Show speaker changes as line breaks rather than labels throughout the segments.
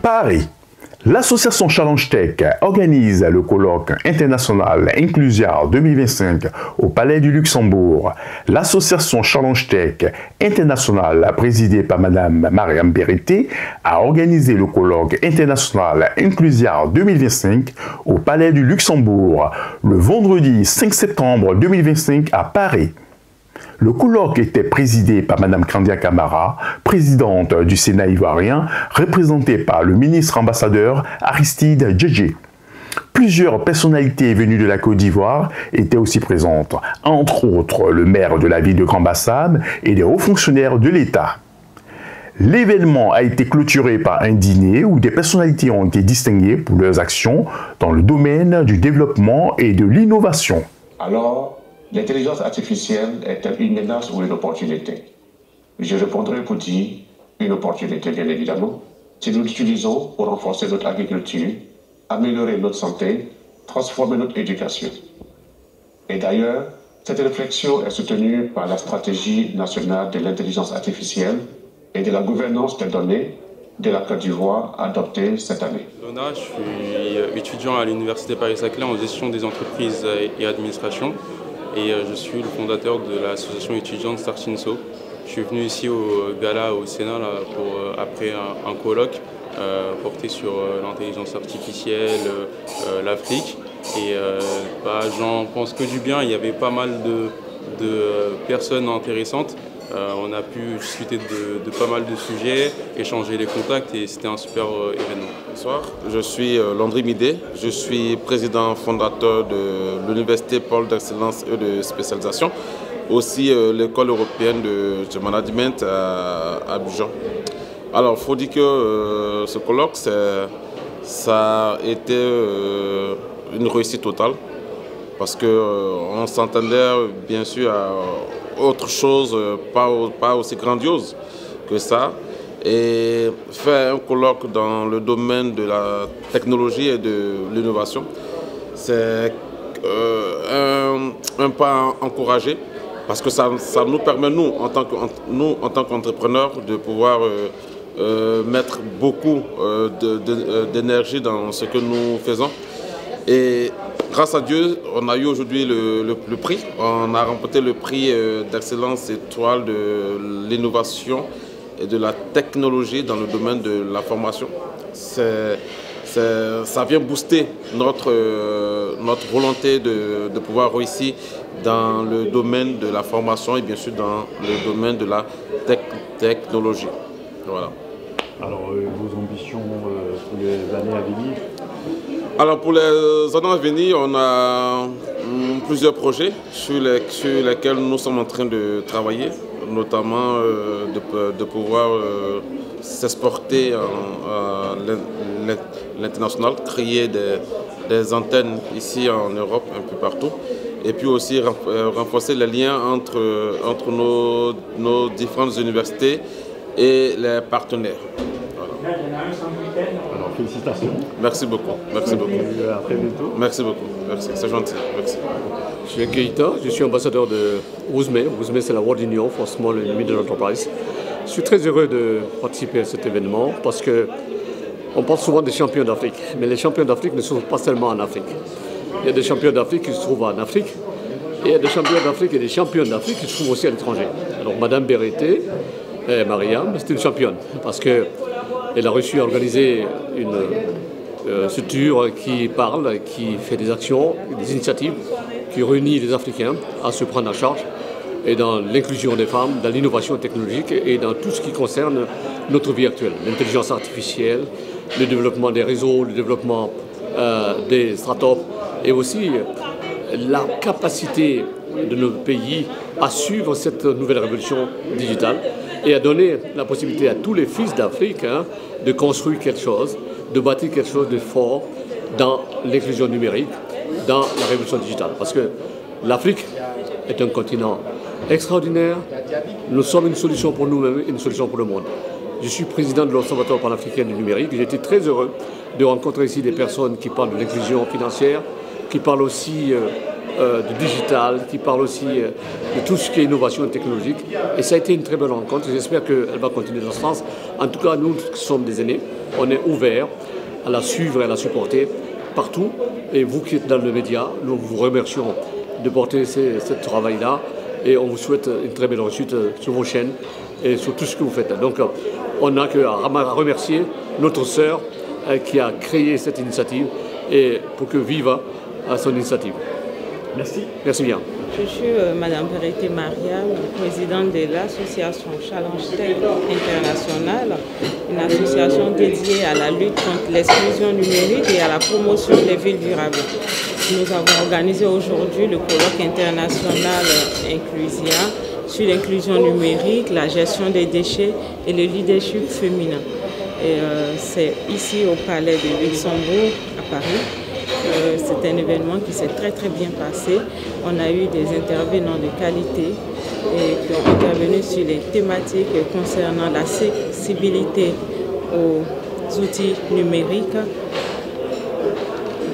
Paris. L'association Challenge Tech organise le colloque international Inclusiar 2025 au Palais du Luxembourg. L'association Challenge Tech internationale, présidée par Mme Mariam Berete, a organisé le colloque international Inclusiar 2025 au Palais du Luxembourg le vendredi 5 septembre 2025 à Paris. Le colloque était présidé par Mme Kandia Camara, présidente du Sénat ivoirien, représentée par le ministre ambassadeur Aristide Djedje. Plusieurs personnalités venues de la Côte d'Ivoire étaient aussi présentes, entre autres le maire de la ville de Grand-Bassam et des hauts fonctionnaires de l'État. L'événement a été clôturé par un dîner où des personnalités ont été distinguées pour leurs actions dans le domaine du développement et de l'innovation.
Alors, l'intelligence artificielle est-elle une menace ou une opportunité? Je répondrai pour dire une opportunité, bien évidemment, si nous l'utilisons pour renforcer notre agriculture, améliorer notre santé, transformer notre éducation. Et d'ailleurs, cette réflexion est soutenue par la stratégie nationale de l'intelligence artificielle et de la gouvernance des données de la Côte d'Ivoire adoptée cette année.
Lona, je suis étudiant à l'Université Paris-Saclay en gestion des entreprises et administration. Et je suis le fondateur de l'association étudiante Startinso. Je suis venu ici au gala au Sénat là, après un colloque porté sur l'intelligence artificielle, l'Afrique. Et j'en pense que du bien, il y avait pas mal de personnes intéressantes. On a pu discuter de pas mal de sujets, échanger les contacts et c'était un super événement.
Bonsoir, je suis Landry Midé, je suis président fondateur de l'Université Pôle d'excellence et de spécialisation, aussi l'école européenne de management à Abidjan. Alors, il faut dire que ce colloque, ça a été une réussite totale parce qu'on s'entendait bien sûr à autre chose, pas aussi grandiose que ça. Et faire un colloque dans le domaine de la technologie et de l'innovation, c'est un pas encouragé parce que ça nous permet, nous, en tant qu'entrepreneurs, de pouvoir mettre beaucoup d'énergie dans ce que nous faisons. Et grâce à Dieu, on a eu aujourd'hui le prix. On a remporté le prix d'excellence étoile de l'innovation et de la technologie dans le domaine de la formation. Ça vient booster notre volonté de pouvoir réussir dans le domaine de la formation et bien sûr dans le domaine de la technologie. Voilà.
Alors, vos ambitions pour les années à venir?
Alors pour les années à venir, on a plusieurs projets sur lesquels nous sommes en train de travailler, notamment de pouvoir s'exporter à l'international, créer des antennes ici en Europe, un peu partout, et puis aussi renforcer les liens entre nos différentes universités et les partenaires. Voilà.
Alors félicitations.
Merci beaucoup. Merci beaucoup.
À très bientôt.
Merci beaucoup. Merci. C'est gentil. Merci.
Je suis Keïta, je suis ambassadeur de WUSME. WUSME, c'est la World Union for Small and Middle Enterprise. Je suis très heureux de participer à cet événement parce qu'on parle souvent des champions d'Afrique. Mais les champions d'Afrique ne se trouvent pas seulement en Afrique. Il y a des champions d'Afrique qui se trouvent en Afrique. Et il y a des champions d'Afrique et des championnes d'Afrique qui se trouvent aussi à l'étranger. Alors Mme Berete, Mariam, c'est une championne parce qu'elle a réussi à organiser une structure qui parle, qui fait des actions, des initiatives, qui réunit les Africains à se prendre en charge et dans l'inclusion des femmes, dans l'innovation technologique et dans tout ce qui concerne notre vie actuelle. L'intelligence artificielle, le développement des réseaux, le développement des startups et aussi la capacité de nos pays à suivre cette nouvelle révolution digitale et à donner la possibilité à tous les fils d'Afrique de construire quelque chose, de bâtir quelque chose de fort dans l'inclusion numérique, dans la révolution digitale. Parce que l'Afrique est un continent extraordinaire. Nous sommes une solution pour nous-mêmes et une solution pour le monde. Je suis président de l'Observatoire panafricain du numérique. J'ai été très heureux de rencontrer ici des personnes qui parlent de l'inclusion financière, qui parlent aussi du digital, qui parlent aussi de tout ce qui est innovation technologique. Et ça a été une très belle rencontre. J'espère qu'elle va continuer dans ce sens. En tout cas, nous qui sommes des aînés, on est ouvert à la suivre et à la supporter partout. Et vous qui êtes dans le média, nous vous remercions de porter ce travail-là et on vous souhaite une très belle réussite sur vos chaînes et sur tout ce que vous faites. Donc on n'a qu'à remercier notre sœur qui a créé cette initiative et pour que vive à son initiative.
Merci.
Merci bien.
Je suis Madame Verité Mariam, présidente de l'association Challenge Tech International, une association dédiée à la lutte contre l'exclusion numérique et à la promotion des villes durables. Nous avons organisé aujourd'hui le colloque international Inclusia sur l'inclusion numérique, la gestion des déchets et le leadership féminin. C'est ici au Palais de Luxembourg, à Paris. C'est un événement qui s'est très bien passé. On a eu des intervenants de qualité qui ont intervenu sur les thématiques concernant l'accessibilité aux outils numériques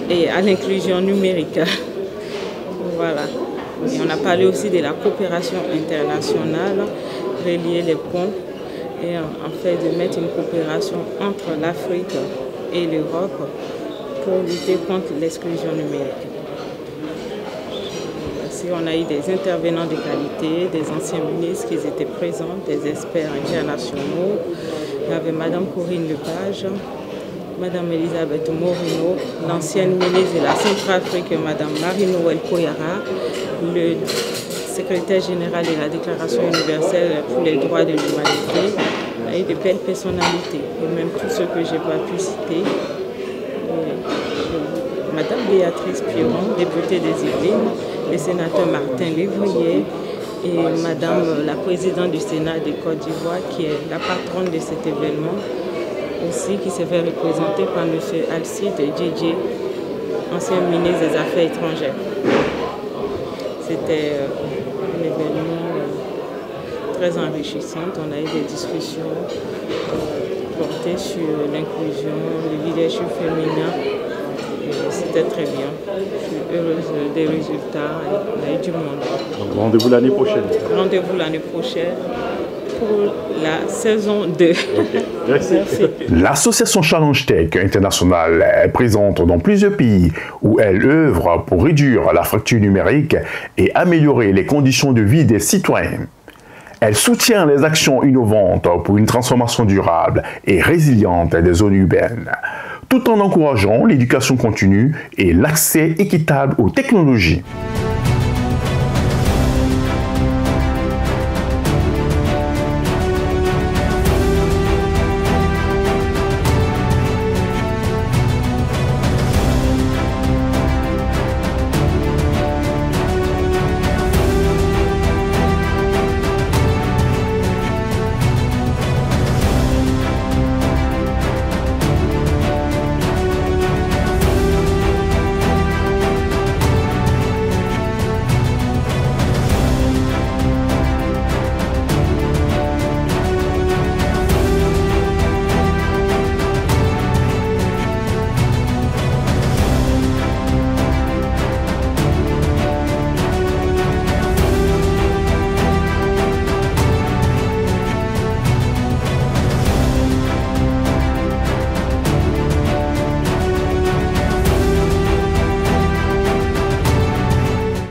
et à l'inclusion numérique. Voilà. Et on a parlé aussi de la coopération internationale, relier les ponts et en fait de mettre une coopération entre l'Afrique et l'Europe pour lutter contre l'exclusion numérique. Aussi, on a eu des intervenants de qualité, des anciens ministres qui étaient présents, des experts internationaux. Il y avait Madame Corinne Lepage, Madame Elisabeth Morino, l'ancienne ministre de la Centrafrique, Madame Marie-Noël Koyara, le secrétaire général de la Déclaration universelle pour les droits de l'humanité. Il y a eu de belles personnalités, et même tous ceux que je n'ai pas pu citer. Madame Béatrice Piron, députée des Yvelines, le sénateur Martin Lévrier et Madame la présidente du Sénat de Côte d'Ivoire qui est la patronne de cet événement, aussi qui se fait représenter par M. Alcide Djedje, ancien ministre des Affaires étrangères. C'était un événement très enrichissant. On a eu des discussions portées sur l'inclusion, le leadership féminin. C'était très bien. Je suis heureuse des résultats. On a eu du monde.
Donc rendez-vous l'année prochaine.
Rendez-vous l'année prochaine pour la saison 2.
Okay. Merci.
L'association Challenge Tech International est présente dans plusieurs pays où elle œuvre pour réduire la fracture numérique et améliorer les conditions de vie des citoyens. Elle soutient les actions innovantes pour une transformation durable et résiliente des zones urbaines, tout en encourageant l'éducation continue et l'accès équitable aux technologies.